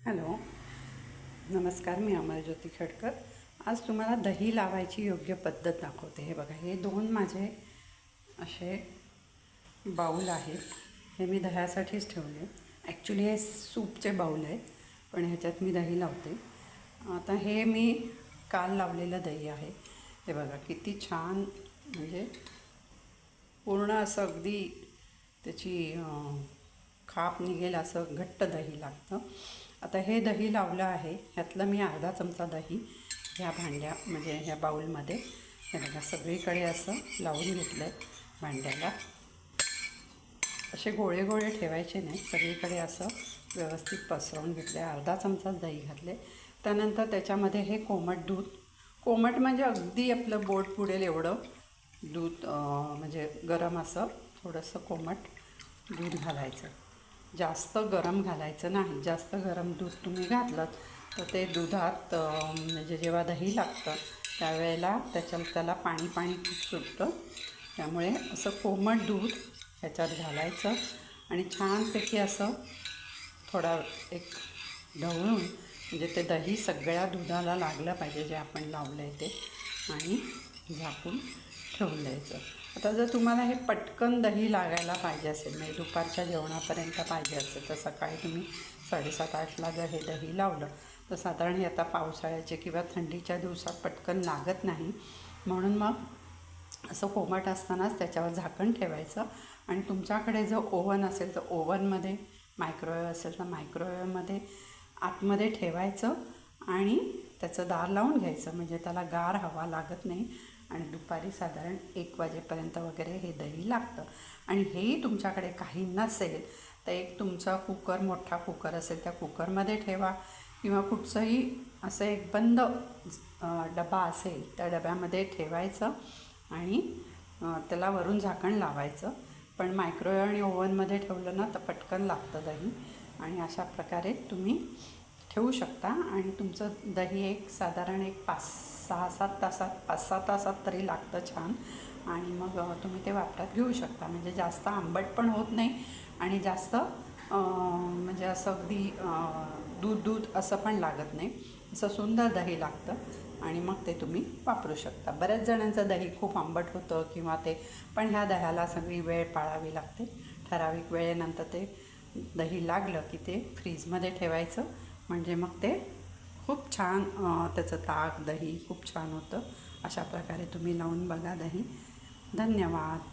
Hello, नमस्कार. मी अमरज्योती खडकर. आज तुम्हाला दही लावायची योग्य पद्धत दाखवते. हे बघा, हे दोन माझे असे बाऊल आहेत. हे मी दह्यासाठीच ठेवले. ॲक्च्युली हे सूपचे बाऊल आहेत, पण ह्याच्यात मी दही लावते. आता हे मी काल लावलेलं दही आहे. हे बघा किती छान, म्हणजे पूर्ण असं अगदी त्याची खाप निघेल असं घट्ट दही लागतं. आता हे दही लावलं आहे. ह्यातलं मी अर्धा चमचा दही ह्या भांड्या म्हणजे ह्या बाऊलमध्ये हे बघा सगळीकडे असं लावून घेतलं आहे. भांड्याला असे गोळे गोळे ठेवायचे नाही, सगळीकडे असं व्यवस्थित पसरवून घेतले. अर्धा चमचाच दही घातले. त्यानंतर त्याच्यामध्ये हे कोमट दूध, कोमट म्हणजे अगदी आपलं बोट पुडेल एवढं दूध, म्हणजे गरम असं थोडंसं कोमट दूध घालायचं. जास्त गरम घालायचं नाही. जास्त गरम दूध तुम्ही घातलं तर ते दुधात म्हणजे जेव्हा दही लागतं त्यावेळेला त्याला पाणी खूप सुटतं. त्यामुळे असं कोमट दूध ह्याच्यात घालायचं आणि छानपैकी असं थोडा एक ढवळून, म्हणजे ते दही सगळ्या दुधाला लागलं पाहिजे जे आपण लावलं आहे ते, आणि झाकून ठेवून द्यायचं. आता जर तुम्हाला हे पटकन दही लागायला पाहिजे असेल, म्हणजे दुपारच्या जेवणापर्यंत पाहिजे असेल, तर सकाळी तुम्ही 7:30-8ला जर हे दही लावलं तर साधारण हे आता पावसाळ्याचे किंवा थंडीच्या दिवसात पटकन लागत नाही. म्हणून मग असं कोमट असतानाच त्याच्यावर झाकण ठेवायचं. आणि तुमच्याकडे जर ओव्हन असेल तर ओव्हनमध्ये, मायक्रोवेव्ह असेल तर मायक्रोवेव्हमध्ये आतमध्ये ठेवायचं आणि त्याचं दार लावून घ्यायचं, म्हणजे त्याला गार हवा लागत नाही. आणि दुपारी साधारण 1 वाजेपर्यंत वगैरे हे दही लागतं. आणि हेही तुमच्याकडे काही नसेल तर एक तुमचा कुकर, मोठा कुकर असेल त्या कुकरमध्ये ठेवा, किंवा कुठचंही असं एक बंद डबा असेल त्या डब्यामध्ये ठेवायचं आणि त्याला वरून झाकण लावायचं. पण मायक्रोवेव्ह आणि ओव्हनमध्ये ठेवलं ना तर पटकन लागतं दही. आणि अशा प्रकारे तुम्ही ठेवू शकता. आणि तुमचं दही एक साधारण 5-6 तासात तरी लागतं छान. आणि मग तुम्ही ते वापरात घेऊ शकता. म्हणजे जास्त आंबट पण होत नाही आणि जास्त म्हणजे असं अगदी दूध असं पण लागत नाही. असं सुंदर दही लागतं आणि मग ते तुम्ही वापरू शकता. बऱ्याच जणांचं दही खूप आंबट होतं किंवा ते, पण ह्या दह्याला सगळी वेळ पाळावी लागते. ठराविक वेळेनंतर ते दही लागलं की ते फ्रीजमध्ये ठेवायचं, म्हणजे मग ते खूप छान त्याचं ताक, दही खूप छान होतं. अशा प्रकारे तुम्ही लावून बघा दही. धन्यवाद.